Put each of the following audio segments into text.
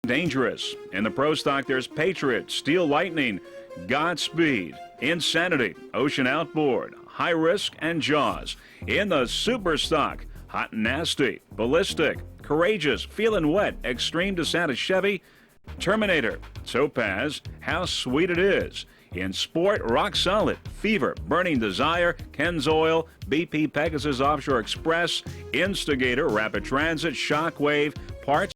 Dangerous. In the Pro Stock, there's Patriot, Steel Lightning, Godspeed, Insanity, Ocean Outboard, High Risk, and Jaws. In the Super Stock, Hot and Nasty, Ballistic, Courageous, Feeling Wet, Extreme Descent of Chevy, Terminator, Topaz, How Sweet It Is. In Sport, Rock Solid, Fever, Burning Desire, Ken's Oil, BP Pegasus Offshore Express, Instigator, Rapid Transit, Shockwave, Parts.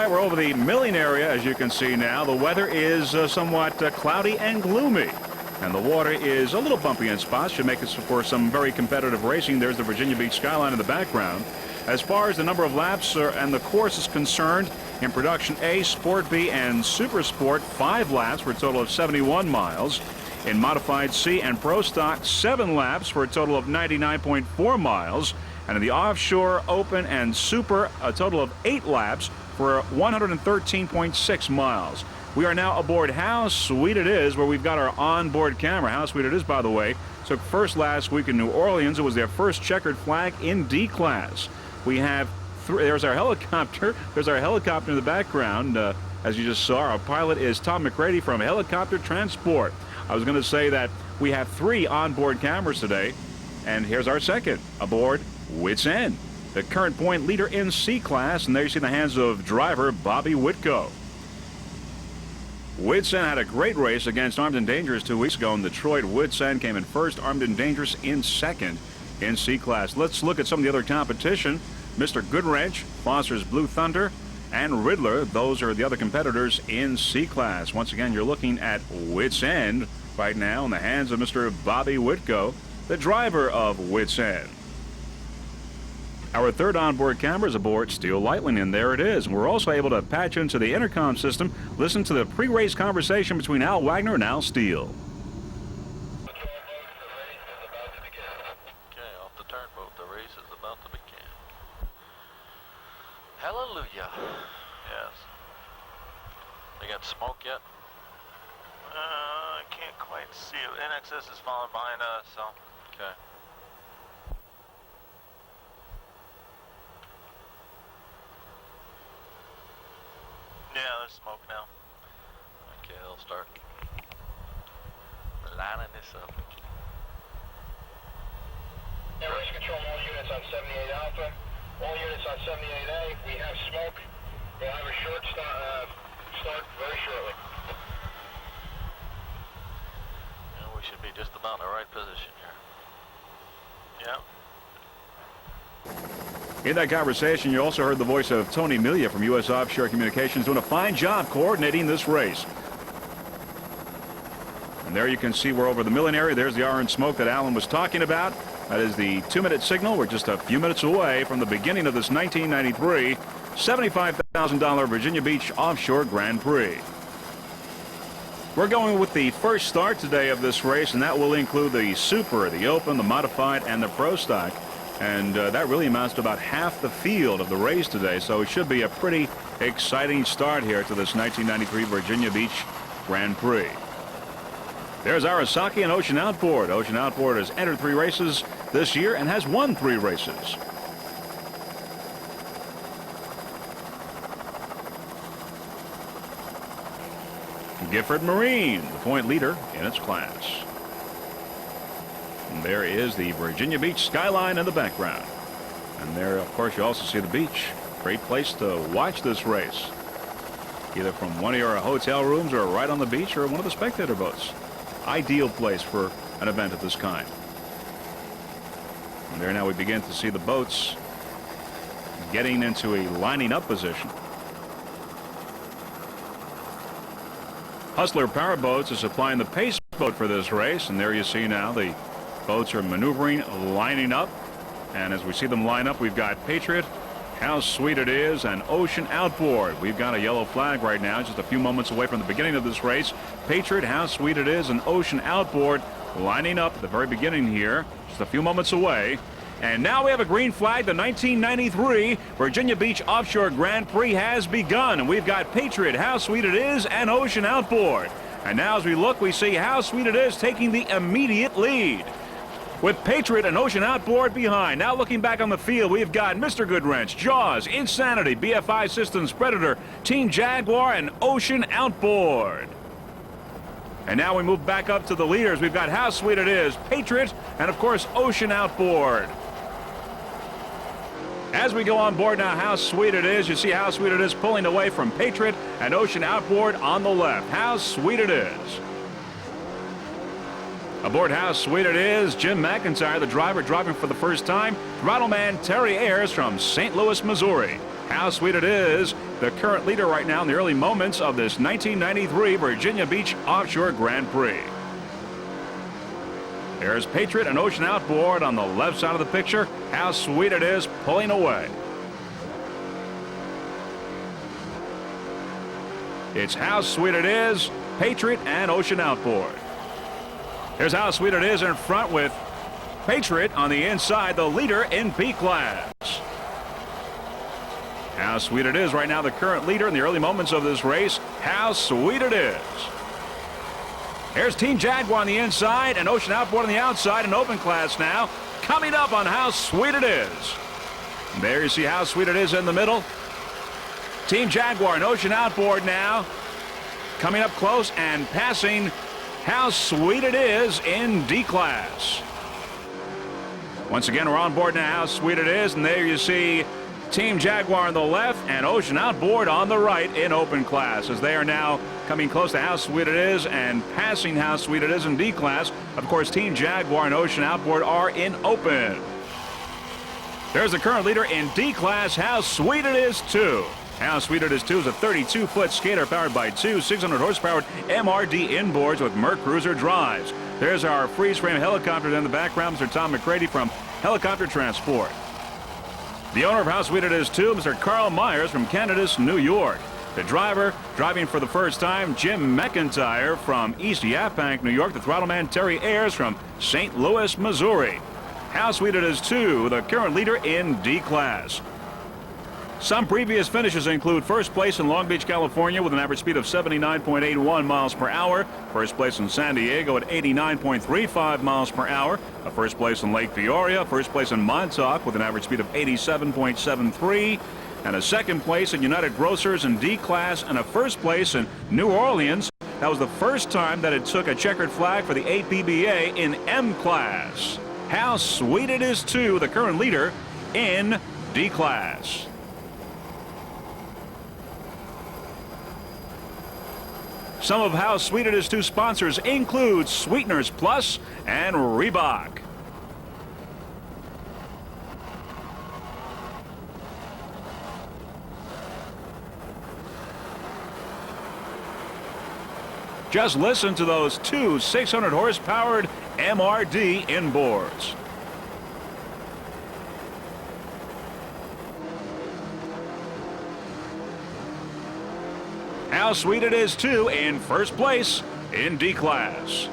right, we're over the milling area, as you can see now. The weather is somewhat cloudy and gloomy, and the water is a little bumpy in spots. Should make us for some very competitive racing. There's the Virginia Beach skyline in the background. As far as the number of laps and the course is concerned, in Production A, Sport B, and Super Sport, 5 laps for a total of 71 miles. In Modified C and Pro Stock, 7 laps for a total of 99.4 miles. And in the Offshore, Open, and Super, a total of 8 laps for 113.6 miles. We are now aboard How Sweet It Is, where we've got our onboard camera. How Sweet It Is, by the way, took first last week in New Orleans. It was their first checkered flag in D class. We have there's our helicopter. There's our helicopter in the background. As you just saw, our pilot is Tom McCready from Helicopter Transport. I was going to say that we have 3 onboard cameras today, and here's our second aboard Wits End, the current point leader in C class, and there you see the hands of driver Bobby Whitko. Wits End had a great race against Armed and Dangerous 2 weeks ago in Detroit. Wits End came in first, Armed and Dangerous in second in C class. Let's look at some of the other competition. Mr. Goodwrench, Foster's Blue Thunder, and Riddler, those are the other competitors in C class. Once again, you're looking at Wits End right now in the hands of Mr. Bobby Whitko, the driver of Wits End. Our third onboard camera is aboard Steel Lightning, and there it is. We're also able to patch into the intercom system, listen to the pre-race conversation between Al Wagner and Al Steele. Okay, off the turnboat, the race is about to begin. Hallelujah. Yes. They got smoke yet? I can't quite see it. NXS is falling behind us, so. Okay. Yeah, there's smoke now. Okay, they'll start lining this up. Yeah, race control all units on 78 Alpha. All units on 78A. We have smoke. We'll have a short start very shortly. Yeah, we should be just about in the right position here. Yeah. In that conversation, you also heard the voice of Tony Milia from U.S. Offshore Communications doing a fine job coordinating this race. And there you can see we're over the milling area. There's the orange smoke that Alan was talking about. That is the 2-minute signal. We're just a few minutes away from the beginning of this 1993 $75,000 Virginia Beach Offshore Grand Prix. We're going with the first start today of this race, and that will include the Super, the Open, the Modified, and the Pro Stock. And that really amounts to about half the field of the race today, so it should be a pretty exciting start here to this 1993 Virginia Beach Grand Prix. There's Arasaki and Ocean Outboard. Ocean Outboard has entered 3 races this year and has won 3 races. Gifford Marine, the point leader in its class. And there is the Virginia Beach skyline in the background. And there, of course, you also see the beach. Great place to watch this race, either from one of your hotel rooms or right on the beach or one of the spectator boats. Ideal place for an event of this kind. And there now we begin to see the boats getting into a lining up position. Hustler Powerboats is supplying the pace boat for this race, and there you see now the boats are maneuvering, lining up, and as we see them line up, we've got Patriot, How Sweet It Is, and Ocean Outboard. We've got a yellow flag right now, just a few moments away from the beginning of this race. Patriot, How Sweet It Is, and Ocean Outboard lining up at the very beginning here, just a few moments away. And now we have a green flag. The 1993 Virginia Beach Offshore Grand Prix has begun, and we've got Patriot, How Sweet It Is, and Ocean Outboard. And now as we look, we see How Sweet It Is taking the immediate lead, with Patriot and Ocean Outboard behind. Now looking back on the field, we've got Mr. Goodwrench, Jaws, Insanity, BFI Systems, Predator, Team Jaguar, and Ocean Outboard. And now we move back up to the leaders. We've got How Sweet It Is, Patriot, and of course Ocean Outboard. As we go on board now, How Sweet It Is, you see How Sweet It Is pulling away from Patriot and Ocean Outboard on the left. How Sweet It Is. Aboard How Sweet It Is, Jim McIntyre, the driver, driving for the first time. Throttle man Terry Ayers from St. Louis, Missouri. How Sweet It Is, the current leader right now in the early moments of this 1993 Virginia Beach Offshore Grand Prix. There's Patriot and Ocean Outboard on the left side of the picture. How Sweet It Is pulling away. It's How Sweet It Is, Patriot and Ocean Outboard. Here's How Sweet It Is in front with Patriot on the inside, the leader in P class. How Sweet It Is right now, the current leader in the early moments of this race. How Sweet It Is. Here's Team Jaguar on the inside and Ocean Outboard on the outside in open class now. Coming up on How Sweet It Is. There you see How Sweet It Is in the middle. Team Jaguar and Ocean Outboard now coming up close and passing How Sweet It Is in D class. Once again, we're on board now, How Sweet It Is, and there you see Team Jaguar on the left and Ocean Outboard on the right in open class as they are now coming close to How Sweet It Is and passing How Sweet It Is in D class. Of course, Team Jaguar and Ocean Outboard are in open. There's the current leader in D class, How Sweet It Is 2. How Sweet It Is 2 is a 32-foot skater powered by two 600-horse-powered MRD inboards with Merc Cruiser drives. There's our freeze-frame helicopter in the background, Mr. Tom McCready from Helicopter Transport. The owner of How Sweet It Is 2, Mr. Carl Myers from Canada's New York. The driver, driving for the first time, Jim McIntyre from East Yaphank, New York. The throttle man, Terry Ayers from St. Louis, Missouri. How Sweet It Is 2, the current leader in D class. Some previous finishes include first place in Long Beach, California with an average speed of 79.81 miles per hour. First place in San Diego at 89.35 miles per hour. A first place in Lake Peoria. First place in Montauk with an average speed of 87.73. And a second place in United Grocers in D class. And a first place in New Orleans. That was the first time that it took a checkered flag for the APBA in M class. How Sweet It Is 2, the current leader in D class. Some of How Sweet It Is 2 sponsors include Sweeteners Plus and Reebok. Just listen to those two 600-horse-powered MRD inboards. How Sweet It Is 2 in first place in D class.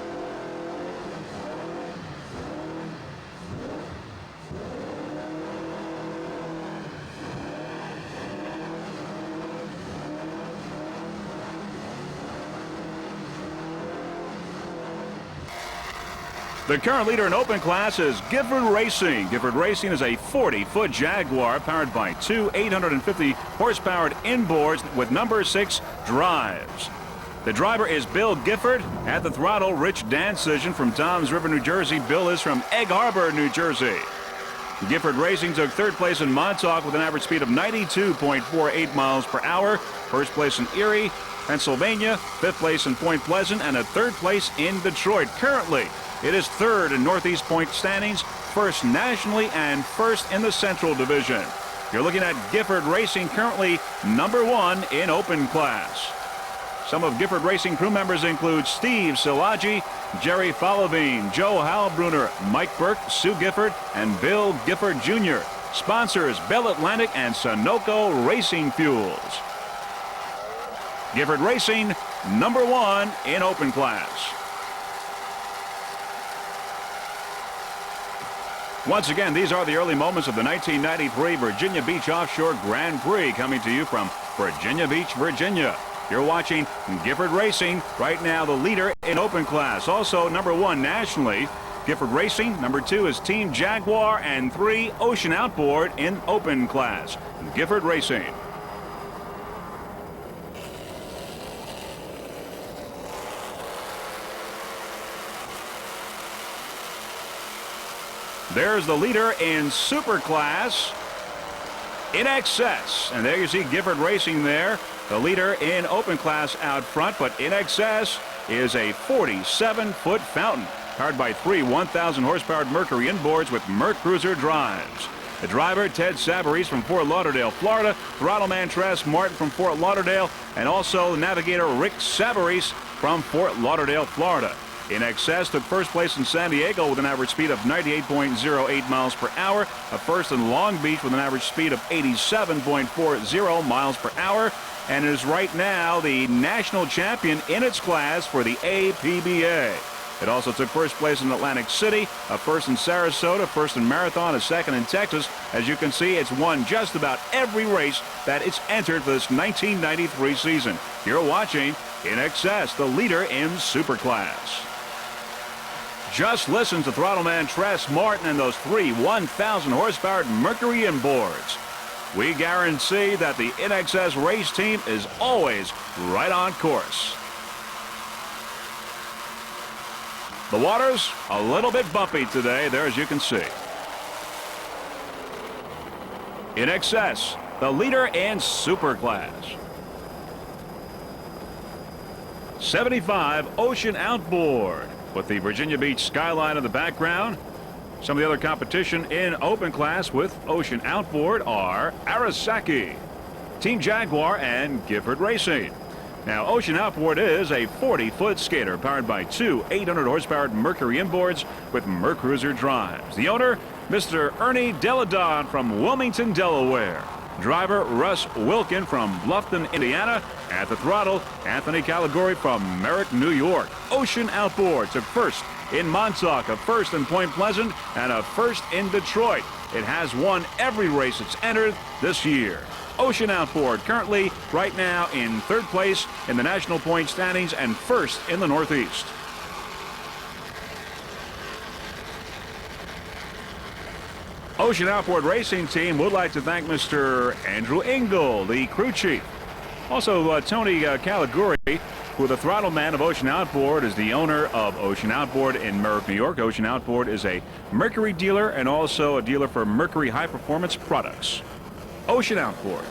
The current leader in open class is Gifford Racing. Gifford Racing is a 40-foot Jaguar powered by two 850-horse-powered inboards with number 6 drives. The driver is Bill Gifford. At the throttle, Rich Dancision from Toms River, New Jersey. Bill is from Egg Harbor, New Jersey. Gifford Racing took third place in Montauk with an average speed of 92.48 miles per hour. First place in Erie, Pennsylvania. Fifth place in Point Pleasant, and a third place in Detroit. Currently, it is third in Northeast Point standings, first nationally, and first in the Central Division. You're looking at Gifford Racing, currently number 1 in open class. Some of Gifford Racing crew members include Steve Silagi, Jerry Followbean, Joe Halbrunner, Mike Burke, Sue Gifford, and Bill Gifford Jr. Sponsors Bell Atlantic and Sunoco Racing Fuels. Gifford Racing, number 1 in open class. Once again, these are the early moments of the 1993 Virginia Beach Offshore Grand Prix, coming to you from Virginia Beach, Virginia. You're watching Gifford Racing, right now the leader in open class. Also number 1 nationally, Gifford Racing. Number 2 is Team Jaguar, and 3 Ocean Outboard in open class. Gifford Racing. There's the leader in super class, In Excess. And there you see Gifford Racing there, the leader in open class out front. But In Excess is a 47-foot fountain powered by 3 1,000 horsepower Mercury inboards with Merc Cruiser drives. The driver, Ted Savarese from Fort Lauderdale, Florida. Throttle man, Tress Martin from Fort Lauderdale. And also the navigator, Rick Savarese from Fort Lauderdale, Florida. In Excess took first place in San Diego with an average speed of 98.08 miles per hour. A first in Long Beach with an average speed of 87.40 miles per hour. And is right now the national champion in its class for the APBA. It also took first place in Atlantic City, a first in Sarasota, first in Marathon, a second in Texas. As you can see, it's won just about every race that it's entered for this 1993 season. You're watching In Excess, the leader in Superclass. Just listen to Throttleman Tress Martin and those three 1,000 horsepower Mercury inboards. We guarantee that the In Excess race team is always right on course. The water's a little bit bumpy today, there as you can see. In Excess, the leader in Superclass. 75 Ocean Outboard with the Virginia Beach skyline in the background. Some of the other competition in open class with Ocean Outboard are Arasaki, Team Jaguar, and Gifford Racing. Now, Ocean Outboard is a 40-foot skater powered by two 800-horsepower Mercury inboards with Mercruiser drives. The owner, Mr. Ernie Deladon from Wilmington, Delaware. Driver, Russ Wilkin from Bluffton, Indiana. At the throttle, Anthony Caligari from Merrick, New York. Ocean Outboard took first in Montauk, a first in Point Pleasant, and a first in Detroit. It has won every race it's entered this year. Ocean Outboard currently right now in third place in the national point standings and first in the Northeast. Ocean Outboard Racing Team would like to thank Mr. Andrew Engel, the crew chief. Also, Tony Caligari, who the throttle man of Ocean Outboard, is the owner of Ocean Outboard in Merrick, New York. Ocean Outboard is a Mercury dealer and also a dealer for Mercury High Performance products. Ocean Outboard.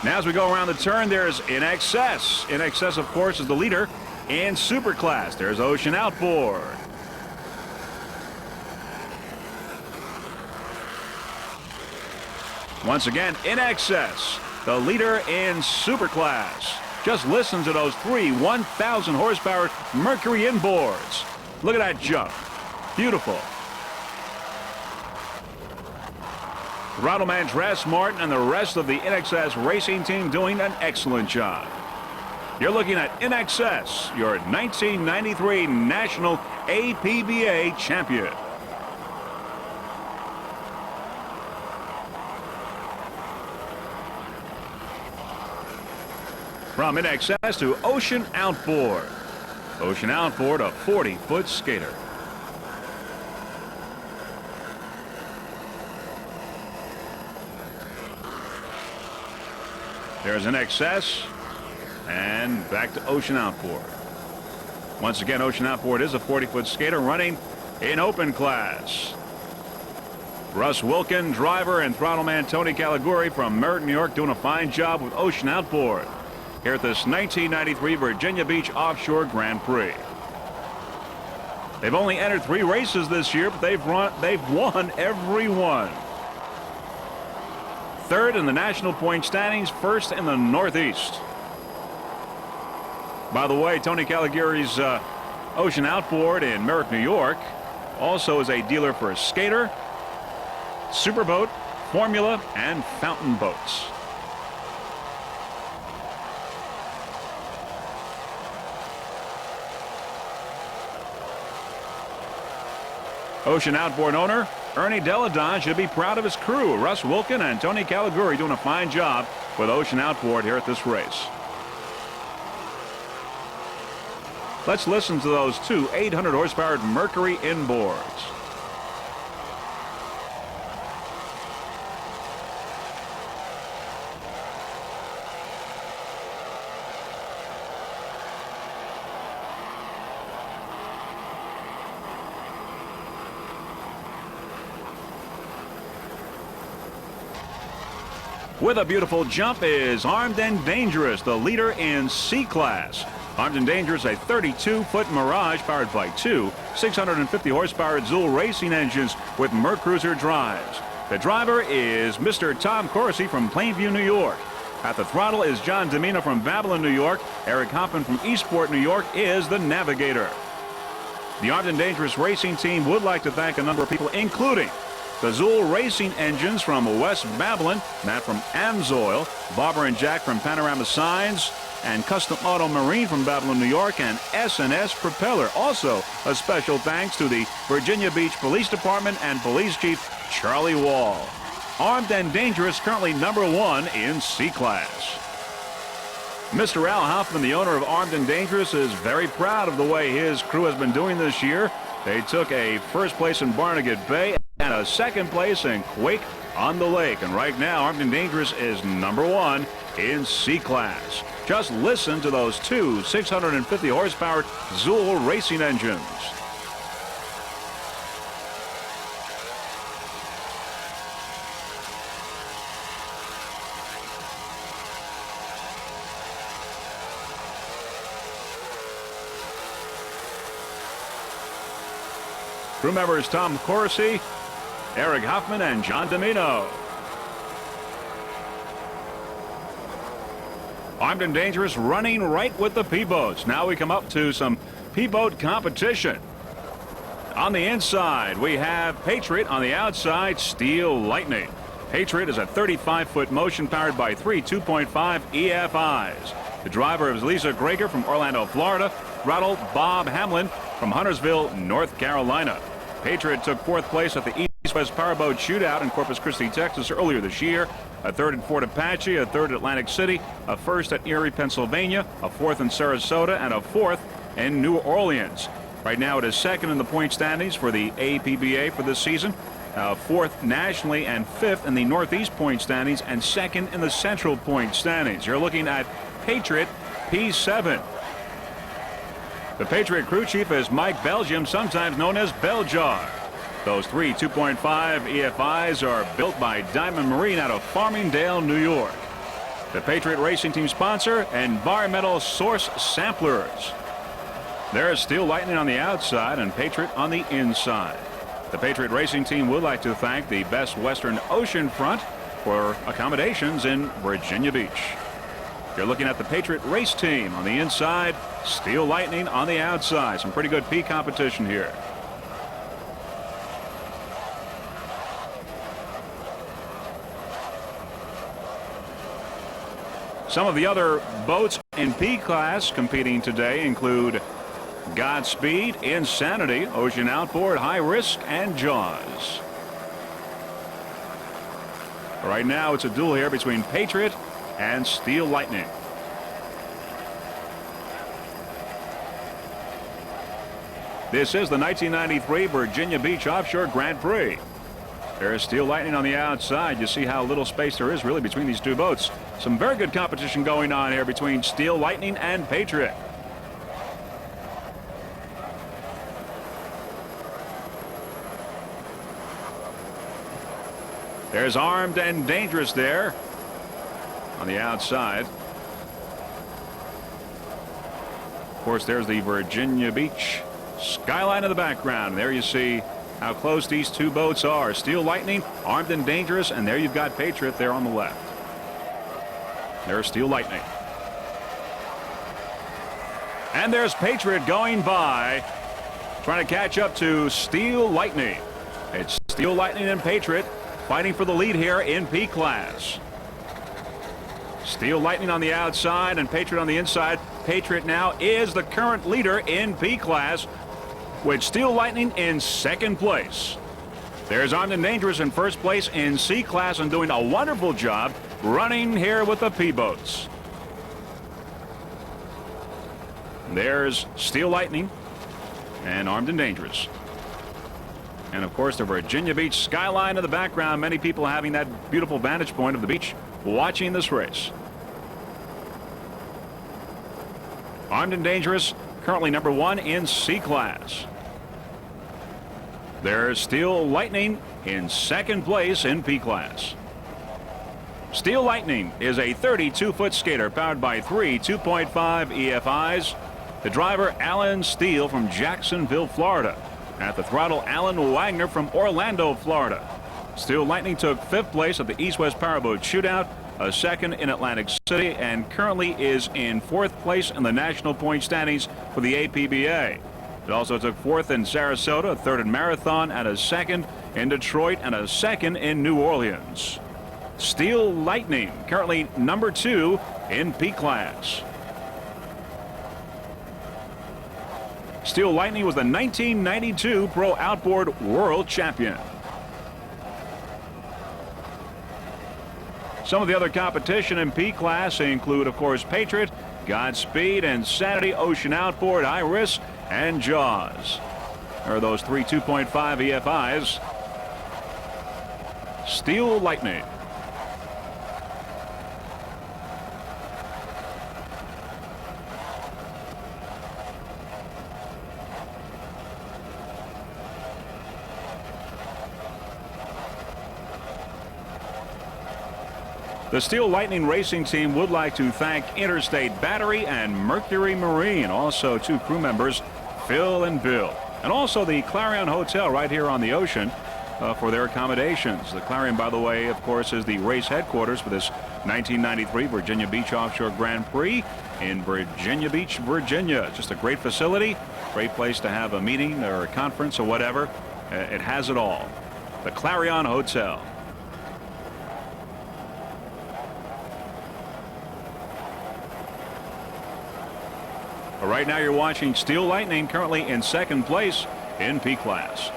Now as we go around the turn, there's In Excess. In Excess, of course, is the leader in Superclass. There's Ocean Outboard. Once again, In Excess, the leader in Superclass. Just listen to those three 1,000 horsepower Mercury inboards. Look at that jump. Beautiful. Throttleman Tress Martin and the rest of the In Excess racing team doing an excellent job. You're looking at In Excess, your 1993 National APBA champion. From In Excess to Ocean Outboard. Ocean Outboard, a 40-foot skater. There's In Excess, and back to Ocean Outboard. Once again, Ocean Outboard is a 40-foot skater running in open class. Russ Wilkin, driver, and throttle man Tony Caligari from Merritt, New York, doing a fine job with Ocean Outboard here at this 1993 Virginia Beach Offshore Grand Prix. They've only entered 3 races this year, but they've won every one. Third in the national point standings, first in the Northeast. By the way, Tony Caligari's Ocean Outboard in Merrick, New York, also is a dealer for Skater, Superboat, Formula, and Fountain boats. Ocean Outboard owner Ernie Deladon should be proud of his crew. Russ Wilkin and Tony Caligari doing a fine job with Ocean Outboard here at this race. Let's listen to those two 800 horsepower Mercury inboards. With a beautiful jump is Armed and Dangerous, the leader in C-Class. Armed and Dangerous, a 32-foot Mirage powered by two 650-horsepower dual racing engines with Mercruiser drives. The driver is Mr. Tom Corsi from Plainview, New York. At the throttle is John Domino from Babylon, New York. Eric Hoffman from Eastport, New York is the navigator. The Armed and Dangerous racing team would like to thank a number of people, including the Zool Racing Engines from West Babylon, Matt from Amsoil, Barbara and Jack from Panorama Signs, and Custom Auto Marine from Babylon, New York, and S&S Propeller. Also, a special thanks to the Virginia Beach Police Department and Police Chief Charlie Wall. Armed and Dangerous, currently #1 in C-Class. Mr. Al Hoffman, the owner of Armed and Dangerous, is very proud of the way his crew has been doing this year. They took a first place in Barnegat Bay and a second place in Quake on the Lake. And right now, Armed and Dangerous is #1 in C-Class. Just listen to those two 650-horsepower Zool racing engines. Crew members Tom Corsi, Eric Hoffman, and John Domino. Armed and Dangerous running right with the P-boats. Now we come up to some P-boat competition. On the inside, we have Patriot. On the outside, Steel Lightning. Patriot is a 35-foot motion powered by three 2.5 EFIs. The driver is Lisa Greger from Orlando, Florida. Throttle Bob Hamlin from Huntersville, North Carolina. Patriot took fourth place at the East-West Powerboat Shootout in Corpus Christi, Texas earlier this year. A third at Fort Apache, a third at Atlantic City, a first at Erie, Pennsylvania, a fourth in Sarasota, and a fourth in New Orleans. Right now it is second in the point standings for the APBA for this season, fourth nationally and fifth in the Northeast point standings, and second in the Central point standings. You're looking at Patriot P7. The Patriot crew chief is Mike Belgium, sometimes known as Beljar. Those three 2.5 EFIs are built by Diamond Marine out of Farmingdale, New York. The Patriot Racing Team sponsor, Environmental Source Samplers. There is Steel Lightning on the outside and Patriot on the inside. The Patriot Racing Team would like to thank the Best Western Ocean Front for accommodations in Virginia Beach. You're looking at the Patriot Race Team on the inside, Steel Lightning on the outside. Some pretty good P competition here. Some of the other boats in P class competing today include Godspeed, Insanity, Ocean Outboard, High Risk, and Jaws. Right now it's a duel here between Patriot and Steel Lightning. This is the 1993 Virginia Beach Offshore Grand Prix. There's Steel Lightning on the outside. You see how little space there is really between these two boats. Some very good competition going on here between Steel Lightning and Patriot. There's Armed and Dangerous there on the outside. Of course, there's the Virginia Beach skyline in the background. There you see how close these two boats are. Steel Lightning, Armed and Dangerous, and there you've got Patriot there on the left. There's Steel Lightning. And there's Patriot going by, trying to catch up to Steel Lightning. It's Steel Lightning and Patriot fighting for the lead here in P class. Steel Lightning on the outside and Patriot on the inside. Patriot now is the current leader in P class, with Steel Lightning in second place. There's Armed and Dangerous in first place in C class and doing a wonderful job running here with the P boats. There's Steel Lightning and Armed and Dangerous. And of course the Virginia Beach skyline in the background. Many people having that beautiful vantage point of the beach watching this race. Armed and Dangerous currently #1 in C class. There's Steel Lightning in second place in P class. Steel Lightning is a 32-foot skater powered by three 2.5 EFIs. The driver, Alan Steele from Jacksonville, Florida. At the throttle, Alan Wagner from Orlando, Florida. Steel Lightning took 5th place at the East-West Powerboat Shootout, a 2nd in Atlantic City, and currently is in 4th place in the national point standings for the APBA. It also took 4th in Sarasota, a 3rd in Marathon, and a 2nd in Detroit, and a 2nd in New Orleans. Steel Lightning, currently number 2 in P class. Steel Lightning was the 1992 Pro Outboard World Champion. Some of the other competition in P class include, of course, Patriot, Godspeed, Insanity, Ocean Outboard, High Risk, and Jaws. There are those 3 2.5 EFIs. Steel Lightning. The Steel Lightning Racing Team would like to thank Interstate Battery and Mercury Marine, also 2 crew members, Phil and Bill, and also the Clarion Hotel right here on the ocean for their accommodations. The Clarion, by the way, of course, is the race headquarters for this 1993 Virginia Beach Offshore Grand Prix in Virginia Beach, Virginia. Just a great facility, great place to have a meeting or a conference or whatever. It has it all. The Clarion Hotel. Right now you're watching Steel Lightning, currently in 2nd place in P class.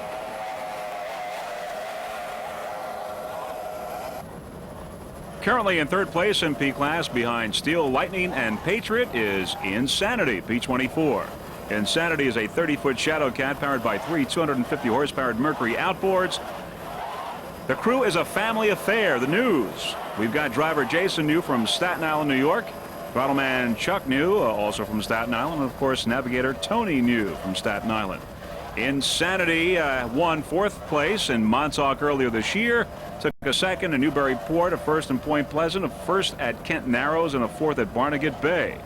Currently in 3rd place in P class behind Steel Lightning and Patriot is Insanity, P24. Insanity is a 30-foot Shadow Cat powered by 3 250 horsepower Mercury outboards. The crew is a family affair. The news. We've got driver Jason New from Staten Island, New York. Throttleman Chuck New, also from Staten Island, and of course navigator Tony New from Staten Island. Insanity won 4th place in Montauk earlier this year, took a 2nd in Newburyport, a 1st in Point Pleasant, a 1st at Kent Narrows, and a 4th at Barnegat Bay.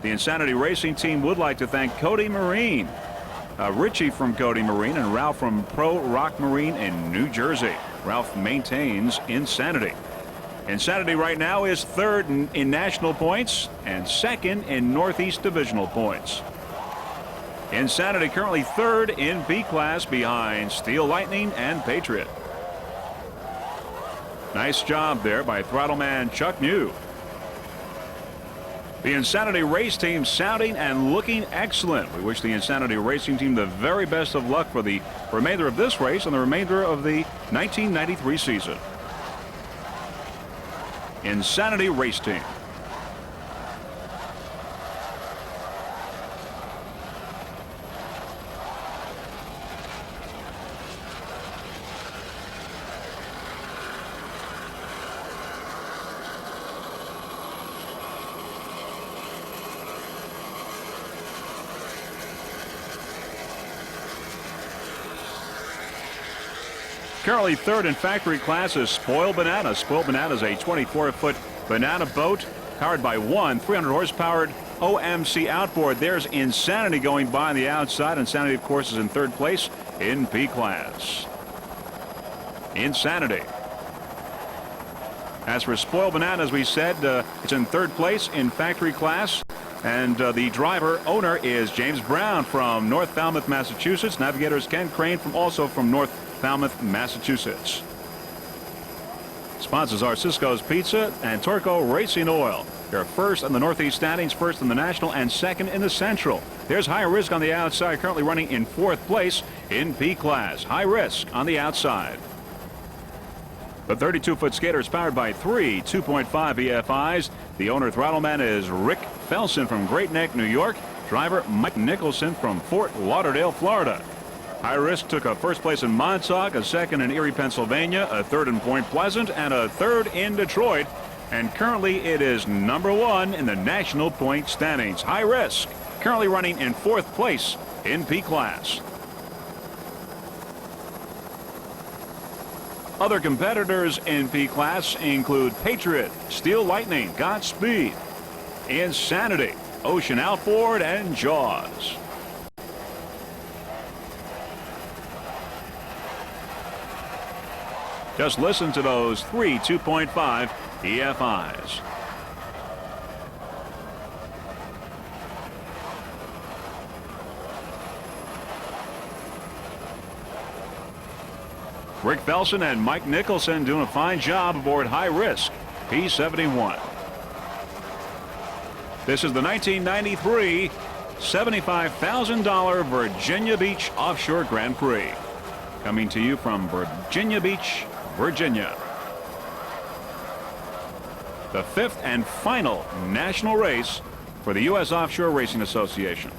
The Insanity Racing Team would like to thank Cody Marine, Richie from Cody Marine, and Ralph from Pro Rock Marine in New Jersey. Ralph maintains Insanity. Insanity right now is 3rd in national points and 2nd in Northeast Divisional points. Insanity currently 3rd in B class behind Steel Lightning and Patriot. Nice job there by Throttleman Chuck New. The Insanity race team sounding and looking excellent. We wish the Insanity Racing Team the very best of luck for the remainder of this race and the remainder of the 1993 season. Insanity Race Team. Currently 3rd in factory class is Spoiled Banana. Spoiled Banana is a 24-foot banana boat powered by 1 300-horsepower OMC outboard. There's Insanity going by on the outside. Insanity, of course, is in 3rd place in P class. Insanity. As for Spoiled Banana, as we said, it's in 3rd place in factory class. And the driver owner is James Brown from North Falmouth, Massachusetts. Navigator is Ken Crane also from North Falmouth, Massachusetts. Sponsors are Cisco's Pizza and Torco Racing Oil. They're 1st in the Northeast standings, 1st in the National, and 2nd in the Central. There's High Risk on the outside, currently running in 4th place in P class. High Risk on the outside. The 32-foot skater is powered by 3 2.5 EFIs. The owner throttleman is Rick Felsen from Great Neck, New York. Driver Mike Nicholson from Fort Lauderdale, Florida. High Risk took a 1st place in Montauk, a 2nd in Erie, Pennsylvania, a 3rd in Point Pleasant, and a 3rd in Detroit. And currently it is number 1 in the national point standings. High Risk currently running in 4th place in P class. Other competitors in P class include Patriot, Steel Lightning, Godspeed, Insanity, Ocean Outboard, and Jaws. Just listen to those three 2.5 EFIs. Rick Felson and Mike Nicholson doing a fine job aboard High Risk P-71. This is the 1993 $75,000 Virginia Beach Offshore Grand Prix. Coming to you from Virginia Beach, Virginia. The fifth and final national race for the U.S. Offshore Racing Association.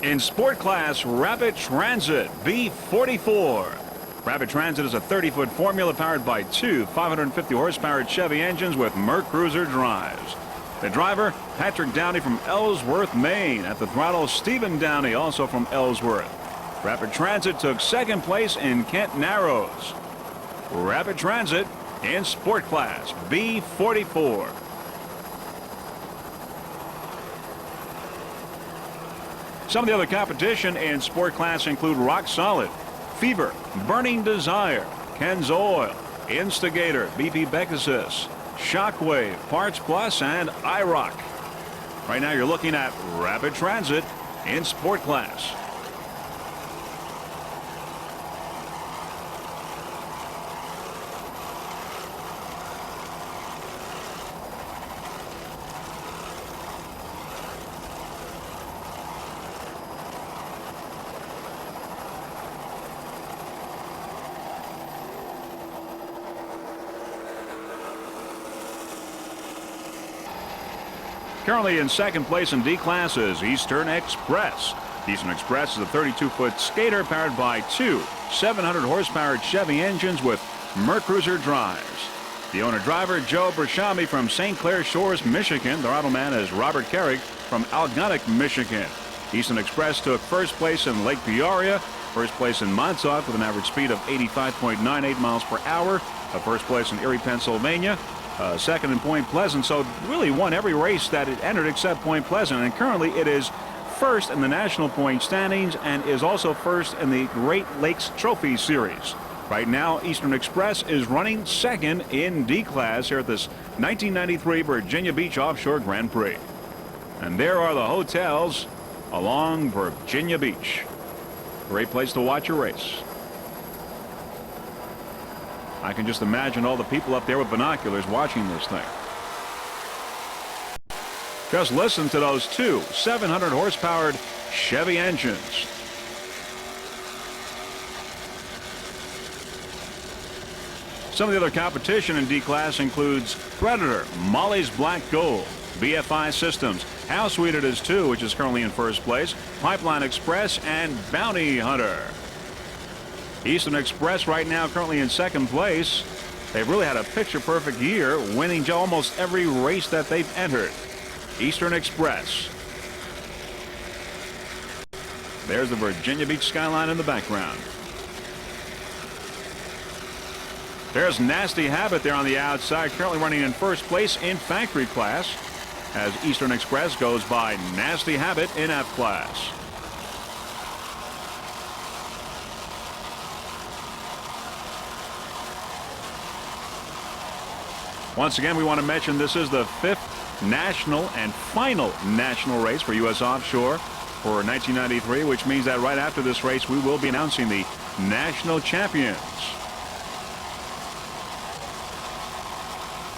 In Sport Class, Rapid Transit B44. Rapid Transit is a 30-foot formula powered by two 550-horsepower Chevy engines with Mercruiser drives. The driver, Patrick Downey from Ellsworth, Maine. At the throttle, Stephen Downey, also from Ellsworth. Rapid Transit took second place in Kent Narrows. Rapid Transit in Sport Class B44. Some of the other competition in Sport Class include Rock Solid, Fever, Burning Desire, Ken's Oil, Instigator, BP Pegasus, Shockwave, Parts Plus, and IROC. Right now you're looking at Rapid Transit in Sport Class. Currently in second place in D classes, Eastern Express. Eastern Express is a 32-foot skater powered by two 700-horsepower Chevy engines with Mercruiser drives. The owner-driver, Joe Brashami from St. Clair Shores, Michigan. The automan is Robert Carrick from Algonac, Michigan. Eastern Express took first place in Lake Peoria, first place in Montauk with an average speed of 85.98 miles per hour, first place in Erie, Pennsylvania. Second in Point Pleasant, so really won every race that it entered except Point Pleasant, and currently it is first in the national point standings and is also first in the Great Lakes Trophy Series. Right now, Eastern Express is running second in D class here at this 1993 Virginia Beach Offshore Grand Prix. And there are the hotels along Virginia Beach. Great place to watch a race. I can just imagine all the people up there with binoculars watching this thing. Just listen to those two 700-horsepower Chevy engines. Some of the other competition in D class includes Predator, Molly's Black Gold, BFI Systems, How Sweet It Is Too, which is currently in first place, Pipeline Express, and Bounty Hunter. Eastern Express right now currently in second place. They've really had a picture-perfect year, winning almost every race that they've entered. Eastern Express. There's the Virginia Beach skyline in the background. There's Nasty Habit there on the outside, currently running in first place in factory class, as Eastern Express goes by Nasty Habit in F class. Once again, we want to mention this is the fifth national and final national race for U.S. Offshore for 1993, which means that right after this race, we will be announcing the national champions.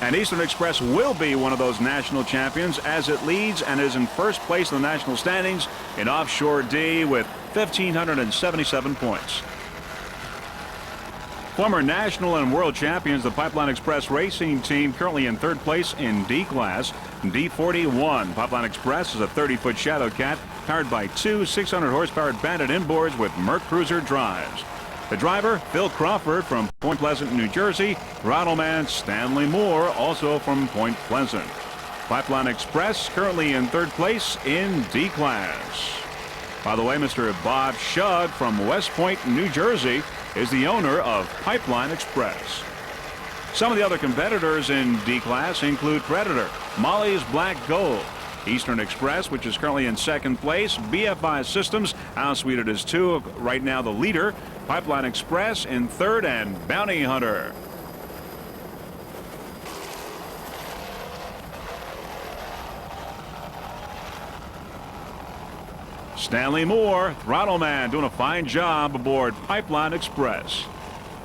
And Eastern Express will be one of those national champions as it leads and is in first place in the national standings in Offshore D with 1,577 points. Former national and world champions, the Pipeline Express racing team, currently in third place in D class, D41. Pipeline Express is a 30-foot Shadow Cat powered by two 600-horsepower Bandit inboards with Mercruiser drives. The driver, Phil Crawford from Point Pleasant, New Jersey. Throttle man, Stanley Moore, also from Point Pleasant. Pipeline Express currently in third place in D class. By the way, Mr. Bob Shug from West Point, New Jersey, is the owner of Pipeline Express. Some of the other competitors in D class include Predator, Molly's Black Gold, Eastern Express, which is currently in second place, BFI Systems, outsweeted as 2, right now the leader, Pipeline Express in third, and Bounty Hunter. Stanley Moore, throttle man, doing a fine job aboard Pipeline Express.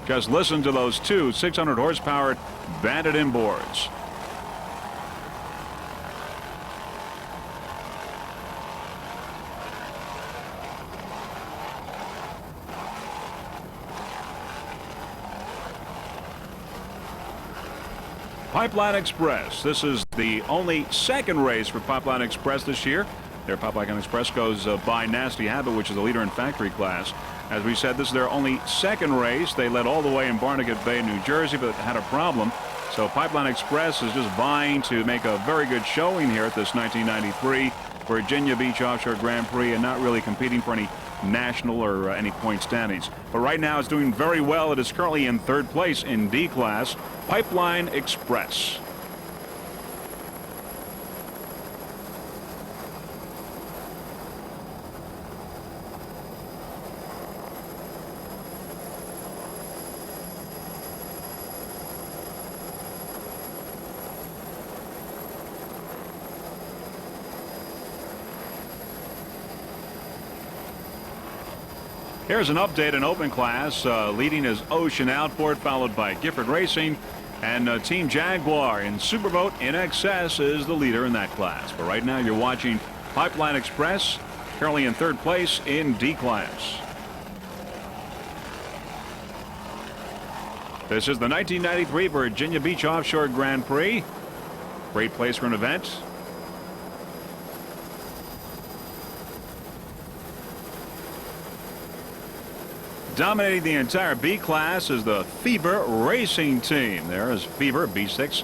Just listen to those two 600 horsepower Bandit inboards. Pipeline Express. This is the only second race for Pipeline Express this year. Their Pipeline Express goes by Nasty Habit, which is the leader in factory class. As we said, this is their only second race. They led all the way in Barnegat Bay, New Jersey, but had a problem. So Pipeline Express is just vying to make a very good showing here at this 1993 Virginia Beach Offshore Grand Prix, and not really competing for any national or any point standings. But right now it's doing very well. It is currently in third place in D class. Pipeline Express. Here's an update in open class. Leading is Ocean Outboard, followed by Gifford Racing, and Team Jaguar in Superboat in excess is the leader in that class. But right now you're watching Pipeline Express, currently in third place in D class. This is the 1993 Virginia Beach Offshore Grand Prix. Great place for an event. Dominating the entire B class is the Fever Racing Team. There is Fever, B6,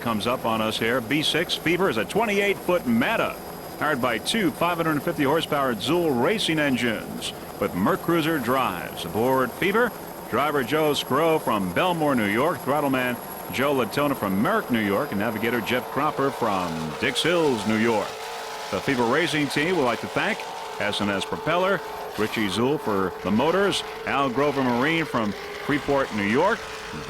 comes up on us here. B6, Fever is a 28-foot Meta, powered by two 550 horsepower Zool racing engines with Merc Cruiser drives. Aboard Fever, driver Joe Scrow from Belmore, New York, throttleman Joe Latona from Merrick, New York, and navigator Jeff Cropper from Dix Hills, New York. The Fever Racing Team would like to thank S&S Propeller, Richie Zool for the motors, Al Grover Marine from Freeport, New York,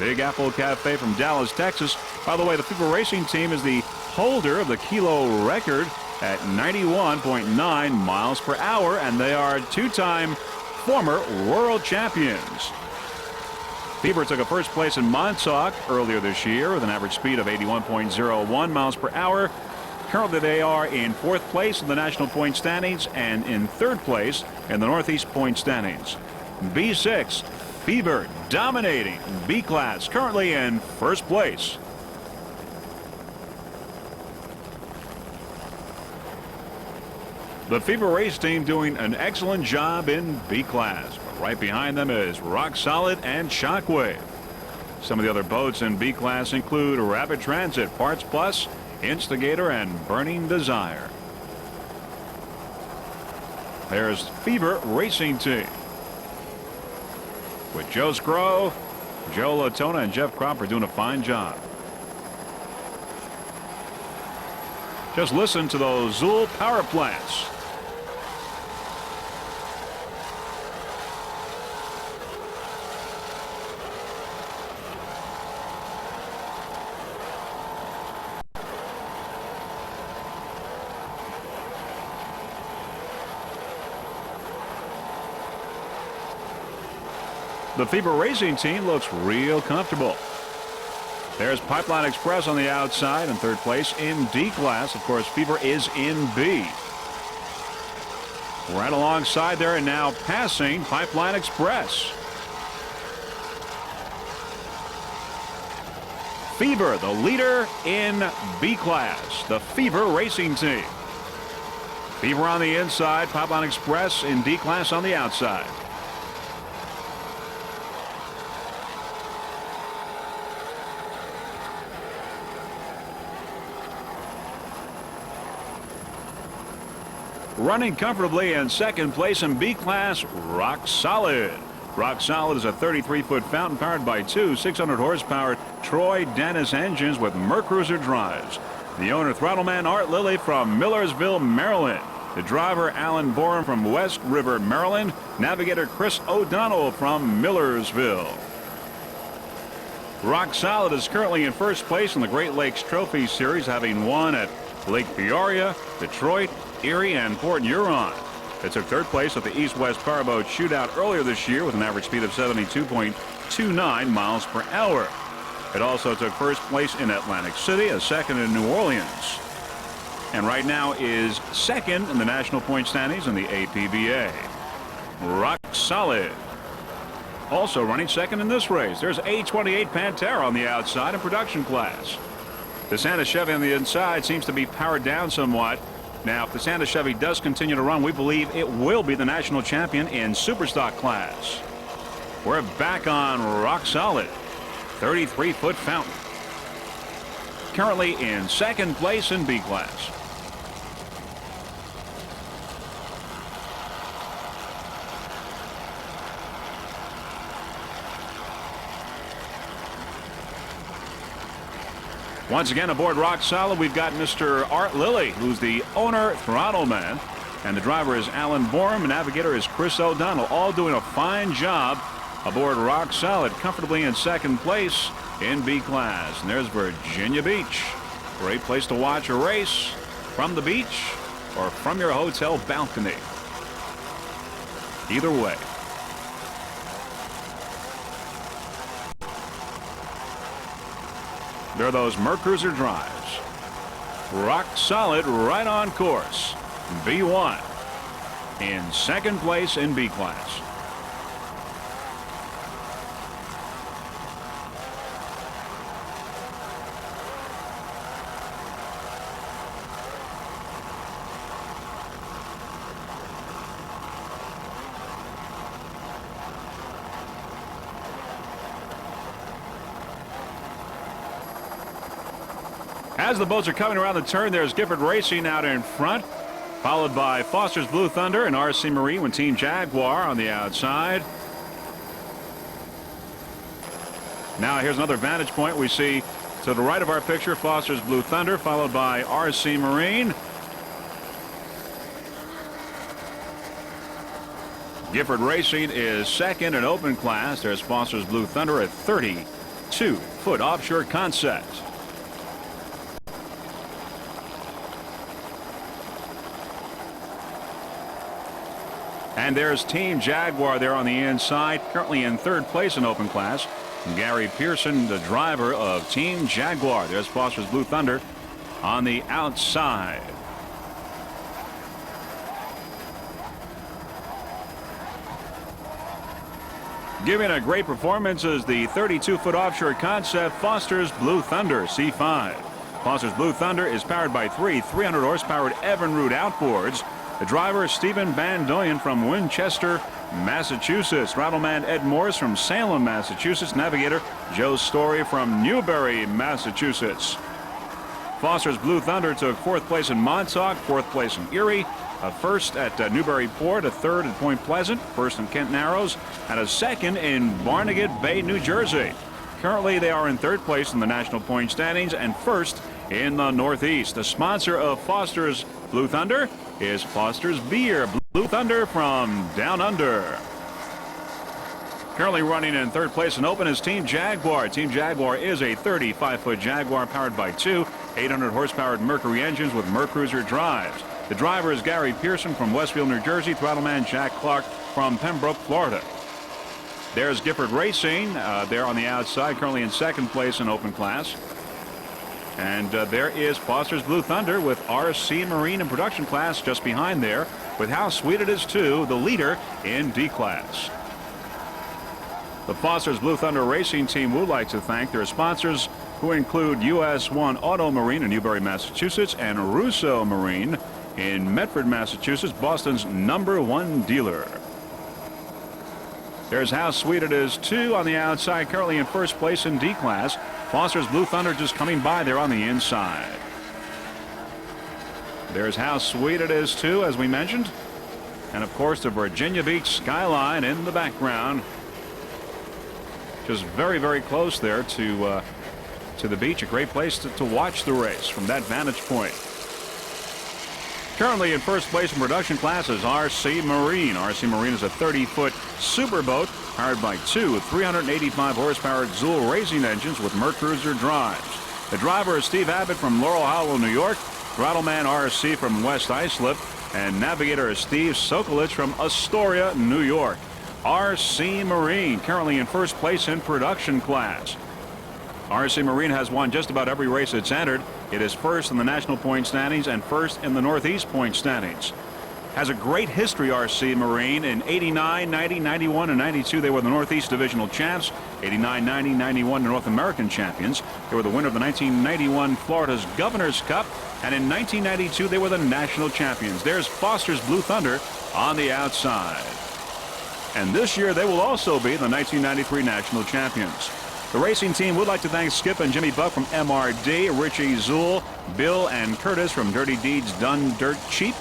Big Apple Cafe from Dallas, Texas. By the way, the Fever Racing Team is the holder of the kilo record at 91.9 miles per hour, and they are two-time former world champions. Fever took a first place in Montauk earlier this year with an average speed of 81.01 miles per hour. Currently, they are in fourth place in the national point standings and in third place in the Northeast point standings. B6, Fever dominating B class, currently in first place. The Fever Race Team doing an excellent job in B class. But right behind them is Rock Solid and Shockwave. Some of the other boats in B class include Rapid Transit, Parts Plus, Instigator, and Burning Desire. There's Fever Racing Team with Joe Scrow, Joe Latona, and Jeff Cropper doing a fine job. Just listen to those Zool power plants. The Fever Racing Team looks real comfortable. There's Pipeline Express on the outside in third place in D class. Of course, Fever is in B. Right alongside there and now passing Pipeline Express. Fever, the leader in B class. The Fever Racing Team. Fever on the inside, Pipeline Express in D class on the outside. Running comfortably in second place in B class, Rock Solid. Rock Solid is a 33-foot fountain powered by two 600-horsepower Troy Dennis engines with Mercruiser drives. The owner, Throttleman Art Lilly from Millersville, Maryland. The driver, Alan Borum from West River, Maryland. Navigator Chris O'Donnell from Millersville. Rock Solid is currently in first place in the Great Lakes Trophy Series, having won at Lake Peoria, Detroit, Erie, and Port Huron. It took third place at the East-West Powerboat Shootout earlier this year with an average speed of 72.29 miles per hour. It also took first place in Atlantic City, a second in New Orleans, and right now is second in the national point standings in the APBA. Rock Solid. Also running second in this race, there's A28 Pantera on the outside in production class. The Santa Chevy on the inside seems to be powered down somewhat. Now, if the Santa Chevy does continue to run, we believe it will be the national champion in Superstock class. We're back on Rock Solid, 33-foot fountain. Currently in second place in B class. Once again aboard Rock Solid, we've got Mr. Art Lilly, who's the owner, Throttleman, and the driver is Alan Borum, and navigator is Chris O'Donnell, all doing a fine job aboard Rock Solid, comfortably in second place in B class. And there's Virginia Beach. Great place to watch a race from the beach or from your hotel balcony. Either way. There are those Mercruiser drives. Rock Solid right on course. B1 in second place in B class. As the boats are coming around the turn, there's Gifford Racing out in front, followed by Foster's Blue Thunder and RC Marine with Team Jaguar on the outside. Now here's another vantage point. We see to the right of our picture Foster's Blue Thunder, followed by RC Marine. Gifford Racing is second in open class. There's Foster's Blue Thunder, a 32-foot offshore concept. And there's Team Jaguar there on the inside, currently in third place in open class. Gary Pearson, the driver of Team Jaguar. There's Foster's Blue Thunder on the outside. Giving a great performance is the 32-foot offshore concept Foster's Blue Thunder C5. Foster's Blue Thunder is powered by three 300-horsepower Evinrude outboards. The driver is Stephen Bandoyan from Winchester, Massachusetts. Rattleman Ed Morris from Salem, Massachusetts. Navigator Joe Story from Newbury, Massachusetts. Foster's Blue Thunder took fourth place in Montauk, fourth place in Erie, a first at Newburyport, a third at Point Pleasant, first in Kent Narrows, and a second in Barnegat Bay, New Jersey. Currently, they are in third place in the national point standings and first in the Northeast. The sponsor of Foster's Blue Thunder is Foster's Beer, Blue Thunder from Down Under. Currently running in third place and open is Team Jaguar. Team Jaguar is a 35-foot Jaguar powered by two 800-horsepower Mercury engines with Mercruiser drives. The driver is Gary Pearson from Westfield, New Jersey. Throttleman Jack Clark from Pembroke, Florida. There's Gifford Racing there on the outside, currently in second place in open class. And there is Foster's Blue Thunder with RC Marine in production class just behind there, with How Sweet It Is Too, the leader in D class. The Foster's Blue Thunder racing team would like to thank their sponsors, who include US 1 Auto Marine in Newbury, Massachusetts, and Russo Marine in Medford, Massachusetts, Boston's #1 dealer. There's How Sweet It Is Too on the outside, currently in first place in D class. Foster's Blue Thunder just coming by there on the inside. There's how sweet it is, too, as we mentioned. And, of course, the Virginia Beach skyline in the background. Just very, very close there to the beach. A great place to watch the race from that vantage point. Currently in first place in production class is RC Marine. RC Marine is a 30-foot superboat powered by two 385-horsepower Zool racing engines with Mercruiser drives. The driver is Steve Abbott from Laurel Hollow, New York. Throttleman RC from West Islip. And navigator is Steve Sokolich from Astoria, New York. RC Marine currently in first place in production class. RC Marine has won just about every race it's entered. It is first in the national point standings and first in the Northeast point standings. Has a great history, RC Marine. In 89, 90, 91, and 92, they were the Northeast Divisional champs. 89, 90, 91, the North American champions. They were the winner of the 1991 Florida's Governor's Cup. And in 1992, they were the national champions. There's Foster's Blue Thunder on the outside. And this year, they will also be the 1993 national champions. The racing team would like to thank Skip and Jimmy Buck from MRD, Richie Zool, Bill and Curtis from Dirty Deeds Done Dirt Cheap,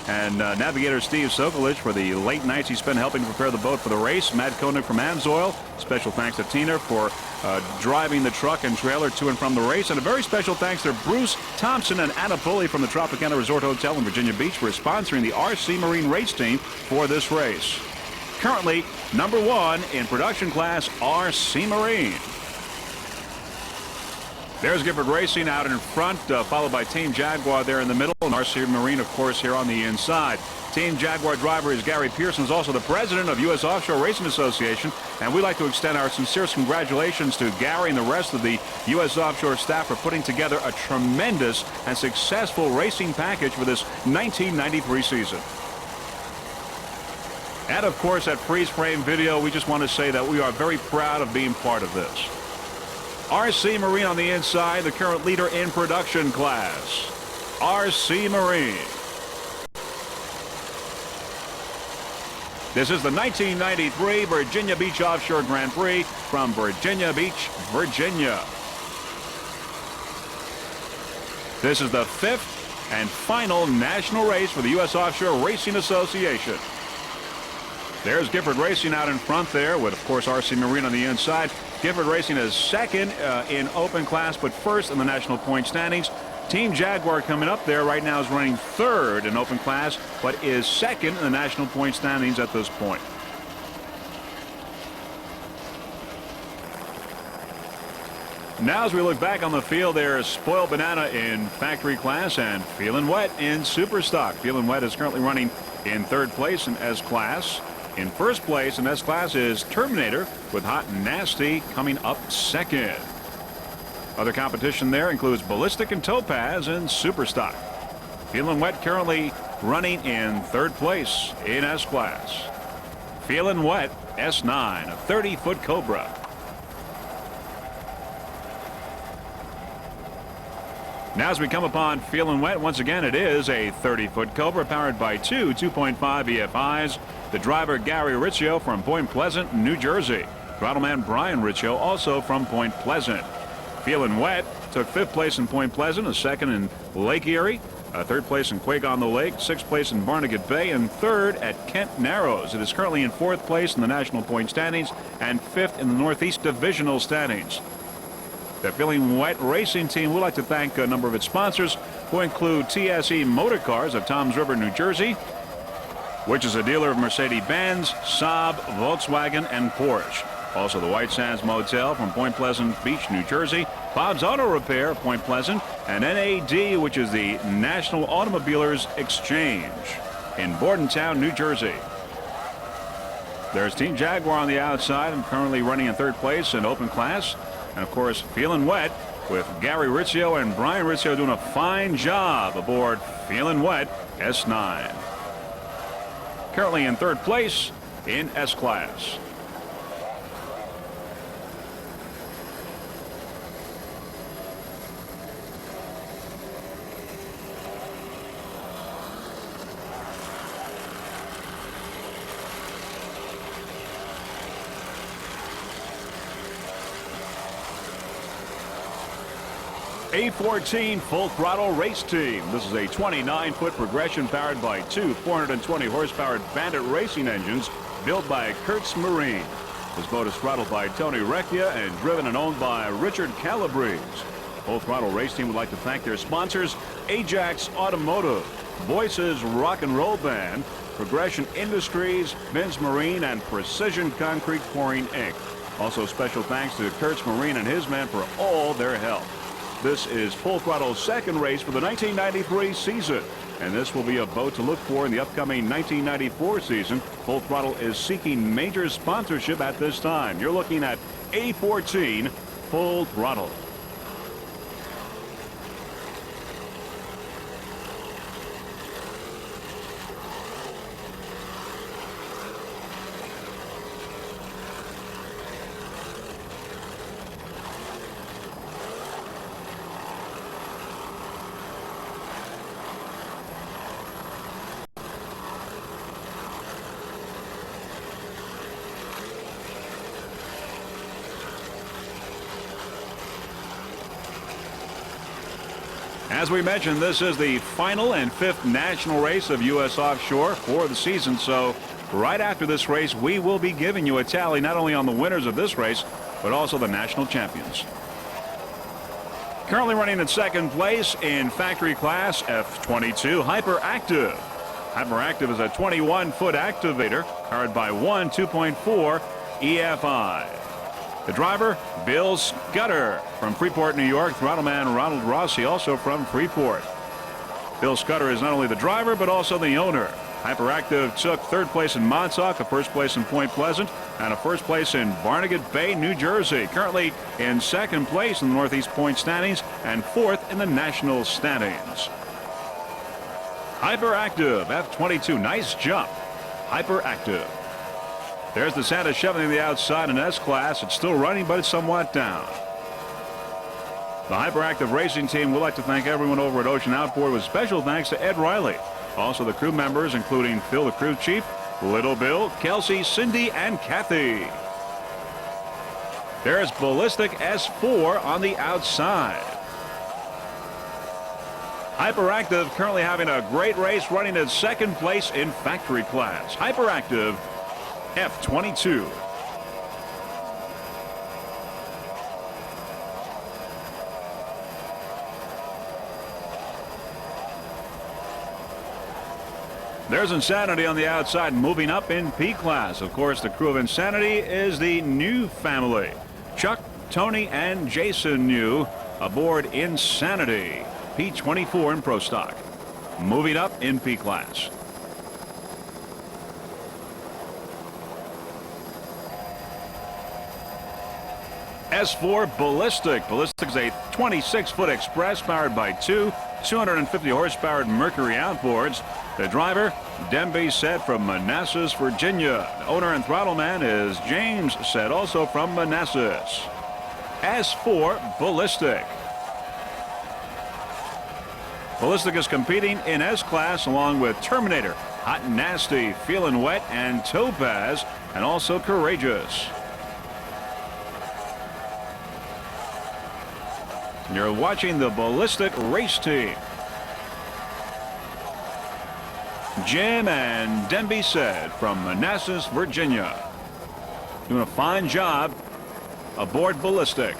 and navigator Steve Sokolich for the late nights he spent helping to prepare the boat for the race. Matt Koenig from Amsoil. Special thanks to Tina for driving the truck and trailer to and from the race. And a very special thanks to Bruce Thompson and Anna Pulley from the Tropicana Resort Hotel in Virginia Beach for sponsoring the RC Marine race team for this race. Currently, number one in production class, RC Marine. There's Gifford Racing out in front, followed by Team Jaguar there in the middle, and RC Marine, of course, here on the inside. Team Jaguar driver is Gary Pearson, who's also the president of U.S. Offshore Racing Association, and we'd like to extend our sincerest congratulations to Gary and the rest of the U.S. Offshore staff for putting together a tremendous and successful racing package for this 1993 season. And, of course, at Freeze Frame Video, we just want to say that we are very proud of being part of this. RC Marine on the inside, the current leader in production class. RC Marine. This is the 1993 Virginia Beach Offshore Grand Prix from Virginia Beach, Virginia. This is the fifth and final national race for the U.S. Offshore Racing Association. There's Gifford Racing out in front there with, of course, RC Marine on the inside. Gifford Racing is second in open class, but first in the national point standings. Team Jaguar coming up there right now is running third in open class, but is second in the national point standings at this point. Now as we look back on the field, there's Spoiled Banana in factory class and Feelin' Wet in super stock. Feelin' Wet is currently running in third place in S class. In first place in S class is Terminator with Hot and Nasty coming up second. Other competition there includes Ballistic and Topaz in super stock. Feelin' Wet currently running in third place in S class. Feelin' Wet S9, a 30-foot Cobra. Now as we come upon Feelin' Wet, once again it is a 30-foot Cobra powered by two 2.5 EFIs. The driver Gary Riccio from Point Pleasant, New Jersey. Throttleman Brian Riccio also from Point Pleasant. Feelin' Wet took fifth place in Point Pleasant, a second in Lake Erie, a third place in Quake on the Lake, sixth place in Barnegat Bay, and third at Kent Narrows. It is currently in fourth place in the national point standings and fifth in the Northeast Divisional standings. The Feelin' Wet racing team would like to thank a number of its sponsors, who include TSE Motor Cars of Toms River, New Jersey, which is a dealer of Mercedes-Benz, Saab, Volkswagen, and Porsche. Also the White Sands Motel from Point Pleasant Beach, New Jersey, Bob's Auto Repair, Point Pleasant, and NAD, which is the National Automobilers Exchange in Bordentown, New Jersey. There's Team Jaguar on the outside and currently running in third place in open class. And, of course, Feelin' Wet with Gary Riccio and Brian Riccio doing a fine job aboard Feelin' Wet S9. Currently in third place in S class. A14 Full Throttle Race Team. This is a 29-foot progression powered by two 420-horsepower Bandit racing engines built by Kurtz Marine. This boat is throttled by Tony Recchia and driven and owned by Richard Calabrese. Full Throttle Race Team would like to thank their sponsors: Ajax Automotive, Voices Rock and Roll Band, Progression Industries, Vince Marine, and Precision Concrete Pouring Inc. Also special thanks to Kurtz Marine and his men for all their help. This is Full Throttle's second race for the 1993 season, and this will be a boat to look for in the upcoming 1994 season. Full Throttle is seeking major sponsorship at this time. You're looking at A14 Full Throttle. As we mentioned, this is the final and fifth national race of U.S. Offshore for the season. So right after this race, we will be giving you a tally not only on the winners of this race, but also the national champions. Currently running in second place in factory class F22, Hyperactive. Hyperactive is a 21-foot activator powered by one 2.4 EFI. The driver, Bill Scudder from Freeport, New York. Throttleman Ronald Rossi, also from Freeport. Bill Scudder is not only the driver, but also the owner. Hyperactive took third place in Montauk, a first place in Point Pleasant, and a first place in Barnegat Bay, New Jersey. Currently in second place in the Northeast Point standings and fourth in the national standings. Hyperactive, F22, nice jump. Hyperactive. There's the Santa shoving the outside in S-Class. It's still running, but it's somewhat down. The Hyperactive Racing Team would like to thank everyone over at Ocean Outboard, with special thanks to Ed Riley. Also the crew members, including Phil, the crew chief, Little Bill, Kelsey, Cindy, and Kathy. There's Ballistic S4 on the outside. Hyperactive currently having a great race, running in second place in factory class. Hyperactive F22. There's Insanity on the outside, moving up in P class. Of course, the crew of Insanity is the New family. Chuck, Tony, and Jason New aboard Insanity, P24 in Pro Stock. Moving up in P class. S4 Ballistic. Ballistic is a 26-foot express powered by two 250-horsepower Mercury outboards. The driver, Demby Set from Manassas, Virginia. The owner and throttleman is James Set, also from Manassas. S4 Ballistic. Ballistic is competing in S-Class along with Terminator, Hot and Nasty, Feelin' Wet, and Topaz, and also Courageous. You're watching the Ballistic Race Team. Jim and Demby Said from Manassas, Virginia. Doing a fine job aboard Ballistic.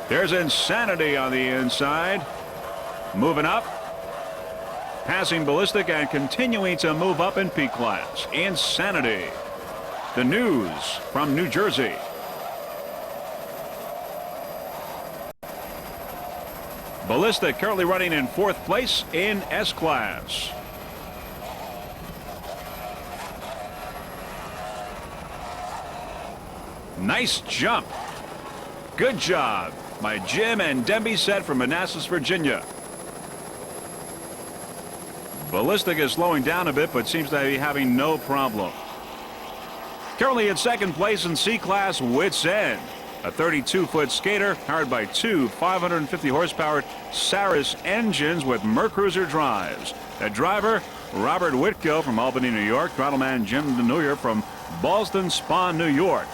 There's Insanity on the inside. Moving up. Passing Ballistic and continuing to move up in P class. Insanity. The News from New Jersey. Ballistic currently running in fourth place in S-Class. Nice jump. Good job by Jim and Demby Set from Manassas, Virginia. Ballistic is slowing down a bit, but seems to be having no problem. Currently in second place in C-Class, Wits End. A 32-foot skater powered by two 550-horsepower Saris engines with Mercruiser drives. The driver, Robert Whitko from Albany, New York. Throttleman Jim DeNuyer from Ballston Spa, New York.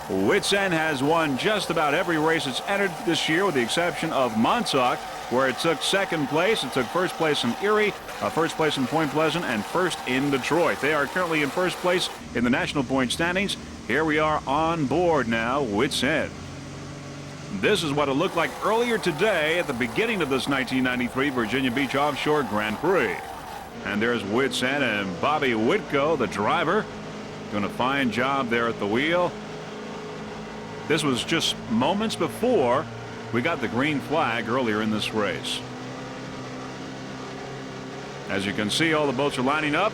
Whitsend has won just about every race it's entered this year, with the exception of Montauk, where it took second place. It took first place in Erie, first place in Point Pleasant, and first in Detroit. They are currently in first place in the national point standings. Here we are on board now, Whitsend. This is what it looked like earlier today at the beginning of this 1993 Virginia Beach Offshore Grand Prix. And there's Whitsend and Bobby Whitko, the driver, doing a fine job there at the wheel. This was just moments before we got the green flag earlier in this race. As you can see, all the boats are lining up,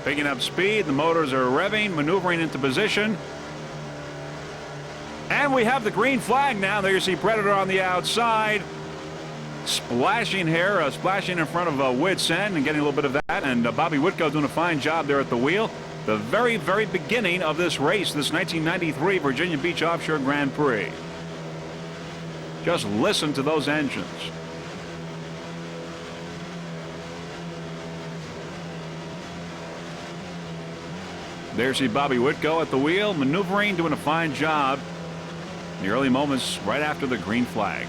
picking up speed. The motors are revving, maneuvering into position. And we have the green flag now. There you see Predator on the outside, splashing here, splashing in front of Whitsend and getting a little bit of that. And Bobby Whitko doing a fine job there at the wheel. The very, very beginning of this race, this 1993 Virginia Beach Offshore Grand Prix. Just listen to those engines. There's Bobby Whitko at the wheel, maneuvering, doing a fine job in the early moments right after the green flag.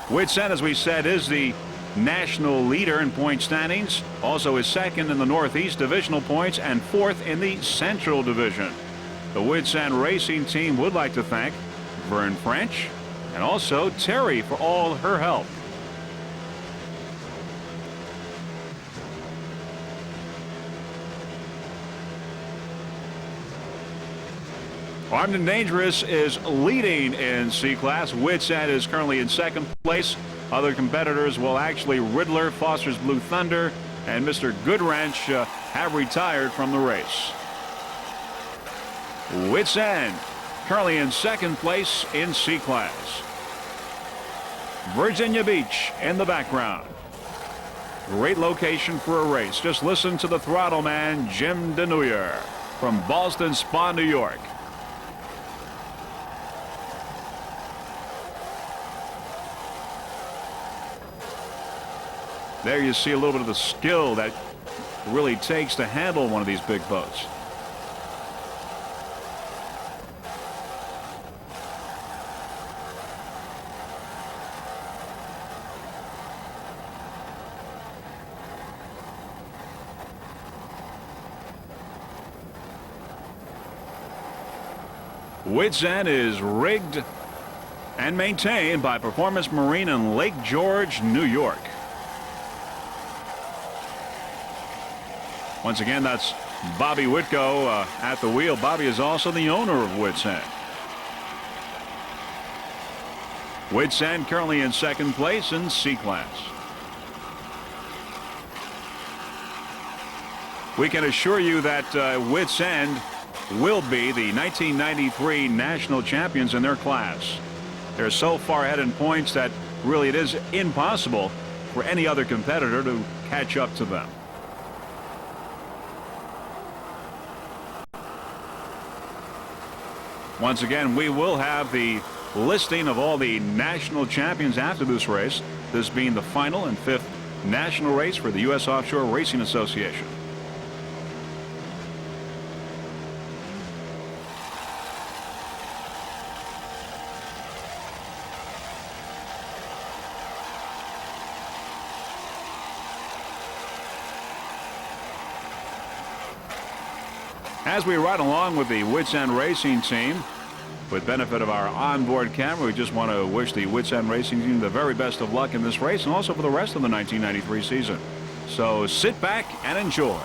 Whitsend, as we said, is the national leader in point standings. Also is second in the Northeast divisional points and fourth in the Central Division. The Whitsend racing team would like to thank Vern French and also Terry for all her help. Armed and Dangerous is leading in C-Class. Whitsend is currently in second place. Other competitors, well, actually Riddler, Foster's Blue Thunder, and Mr. Goodwrench have retired from the race. Whitsend currently in second place in C-Class. Virginia Beach in the background. Great location for a race. Just listen to the throttle man, Jim Denuyer, from Ballston Spa, New York. There you see a little bit of the skill that it really takes to handle one of these big boats. Whitsend is rigged and maintained by Performance Marine in Lake George, New York. Once again, that's Bobby Whitko at the wheel. Bobby is also the owner of Whitsend. Whitsend currently in second place in C-Class. We can assure you that Whitsend will be the 1993 national champions in their class. They're so far ahead in points that really it is impossible for any other competitor to catch up to them. Once again, we will have the listing of all the national champions after this race, this being the final and fifth national race for the U.S. Offshore Racing Association. As we ride along with the Whitsend racing team, with benefit of our onboard camera, we just want to wish the Whitsend racing team the very best of luck in this race and also for the rest of the 1993 season. So sit back and enjoy.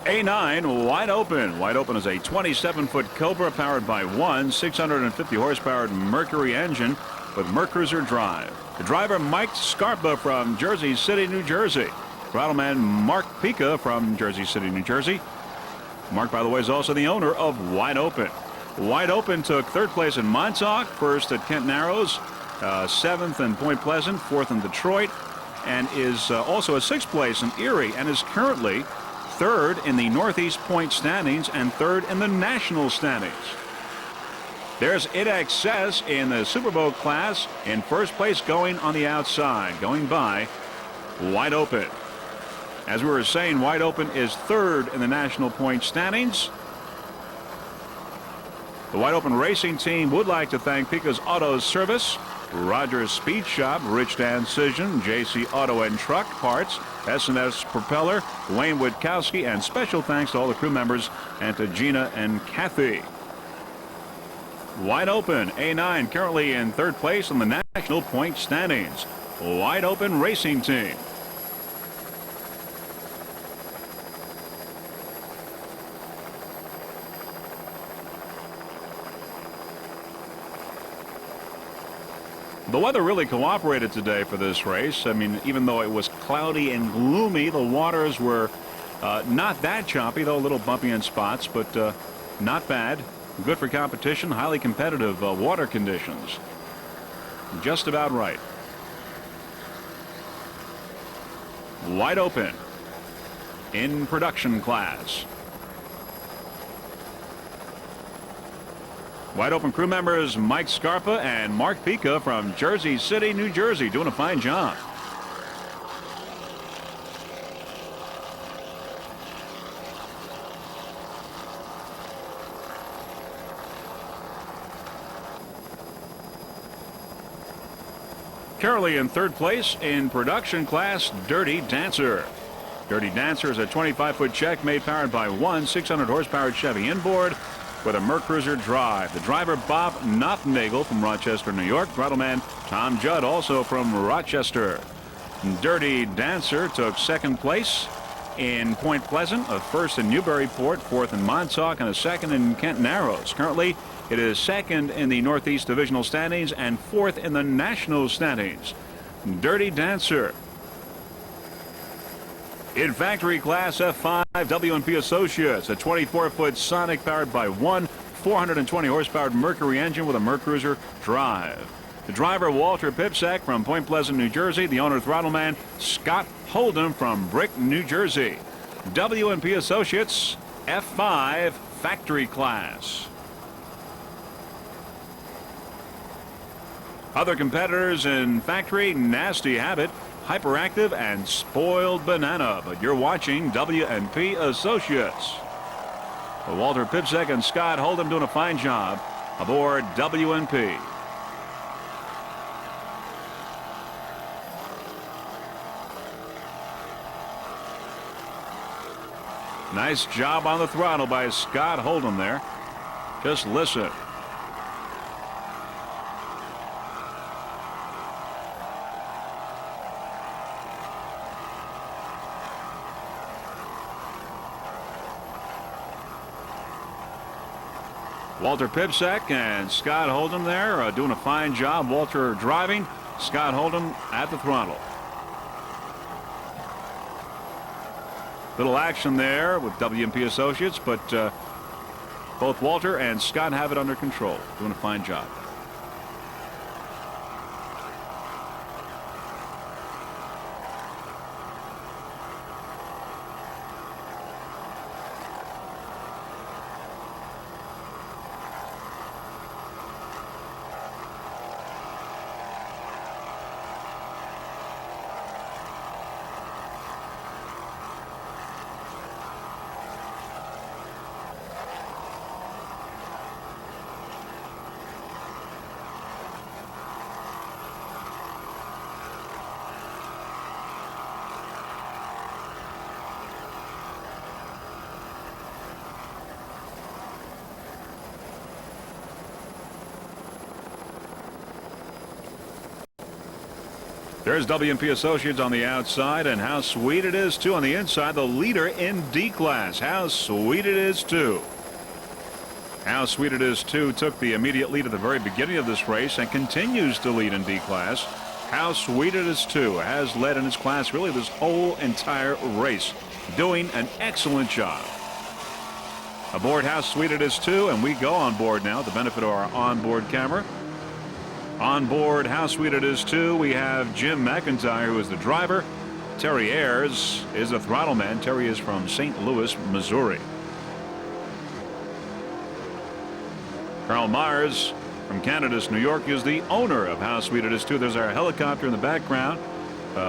A9 wide open. Wide open is a 27-foot Cobra powered by one 650 horsepower Mercury engine with Mercruiser drive. The driver Mike Scarpa from Jersey City, New Jersey. Throttleman Mark Pica from Jersey City, New Jersey. Mark, by the way, is also the owner of Wide Open. Wide Open took third place in Montauk, first at Kent Narrows, seventh in Point Pleasant, fourth in Detroit, and is also a sixth place in Erie, and is currently third in the Northeast Point standings and third in the national standings. There's It Excess in the Superboat class in first place, going on the outside, going by Wide Open. As we were saying, Wide Open is third in the national point standings. The Wide Open Racing Team would like to thank Pica's Auto Service, Rogers Speed Shop, Rich Decision, JC Auto and Truck Parts, S&S Propeller, Wayne Witkowski, and special thanks to all the crew members and to Gina and Kathy. Wide Open, A9, currently in third place in the national point standings. Wide Open Racing Team. The weather really cooperated today for this race. I mean, even though it was cloudy and gloomy, the waters were not that choppy, though a little bumpy in spots, but not bad. Good for competition, highly competitive water conditions. Just about right. Wide Open in production class. Wide Open crew members Mike Scarpa and Mark Pica from Jersey City, New Jersey, doing a fine job. Currently in third place in production class, Dirty Dancer. Dirty Dancer is a 25-foot check made powered by one 600 horsepower Chevy inboard with a Mercruiser drive. The driver Bob Knopfnagel from Rochester, New York. Throttleman Tom Judd, also from Rochester. Dirty Dancer took second place in Point Pleasant, a first in Newburyport, fourth in Montauk, and a second in Kent Narrows. Currently, it is second in the Northeast Divisional standings and fourth in the national standings. Dirty Dancer. In factory class F5, W&P Associates, a 24-foot Sonic powered by one 420 horsepower Mercury engine with a Mercruiser drive. The driver Walter Pipsack from Point Pleasant, New Jersey. The owner Throttleman Scott Hold'em from Brick, New Jersey. W&P Associates F5 factory class. Other competitors in factory: Nasty Habit, Hyperactive, and Spoiled Banana. But you're watching W&P Associates. Walter Pipsack and Scott Hold'em doing a fine job aboard W&P. Nice job on the throttle by Scott Hold'em there. Just listen. Walter Pipsack and Scott Hold'em there doing a fine job. Walter driving, Scott Hold'em at the throttle. Little action there with W&P Associates, but both Walter and Scott have it under control. Doing a fine job. There's W&P Associates on the outside, and how sweet it is, too, on the inside. The leader in D-Class. How sweet it is, too. How sweet it is, too, took the immediate lead at the very beginning of this race and continues to lead in D-Class. How sweet it is, too, has led in its class really this whole entire race, doing an excellent job. Aboard How Sweet It Is, too, and we go on board now, the benefit of our onboard camera. On board How Sweet It Is, too, we have Jim McIntyre, who is the driver. Terry Ayers is the throttle man. Terry is from St. Louis, Missouri. Carl Myers from Canada's New York is the owner of How Sweet It Is, too. There's our helicopter in the background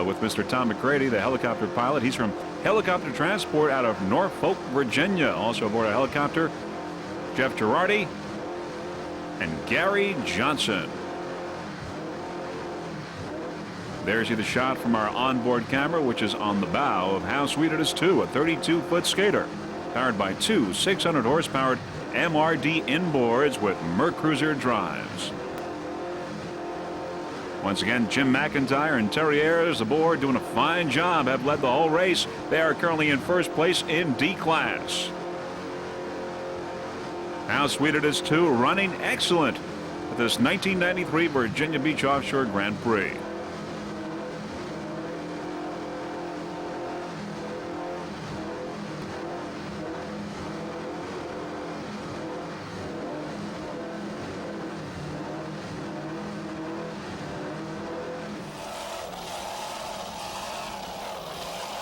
with Mr. Tom McCready, the helicopter pilot. He's from Helicopter Transport out of Norfolk, Virginia. Also aboard a helicopter, Jeff Girardi and Gary Johnson. There's the shot from our onboard camera, which is on the bow of How Sweet It Is, too, a 32-foot skater powered by two 600-horsepower MRD inboards with Mercruiser drives. Once again, Jim McIntyre and Terry Ayers aboard, doing a fine job, have led the whole race. They are currently in first place in D-Class. How Sweet It Is, too, running excellent at this 1993 Virginia Beach Offshore Grand Prix.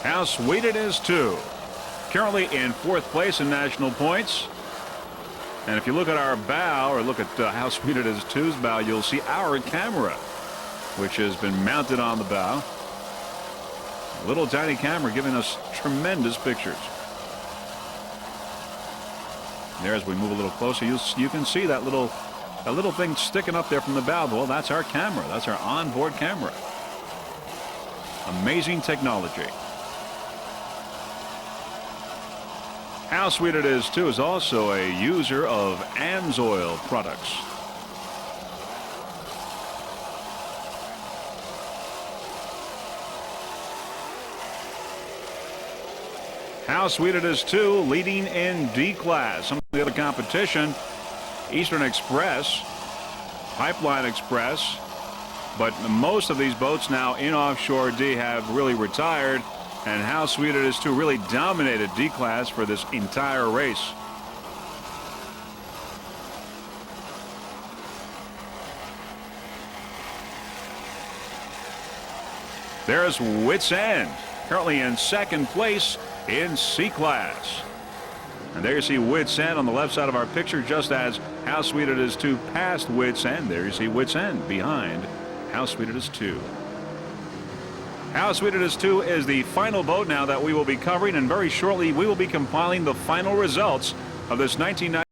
How Sweet It Is, too, currently in fourth place in national points. And if you look at our bow, or look at How Sweet It Is 2's bow, you'll see our camera, which has been mounted on the bow. A little tiny camera giving us tremendous pictures. There, as we move a little closer, you can see that little thing sticking up there from the bow. Well, that's our camera. That's our onboard camera. Amazing technology. How Sweet It Is, too, is also a user of ANSOIL products. How Sweet It Is, too, leading in D-Class. Some of the other competition, Eastern Express, Pipeline Express, but most of these boats now in Offshore D have really retired. And How Sweet It Is, too, really dominated D-Class for this entire race. There's Wits End, currently in second place in C-Class. And there you see Wits End on the left side of our picture, just as How Sweet It Is, too, passed Wits End. There you see Wits End behind How Sweet It Is, too. How Sweet It Is, too, is the final boat now that we will be covering, and very shortly we will be compiling the final results of this 1990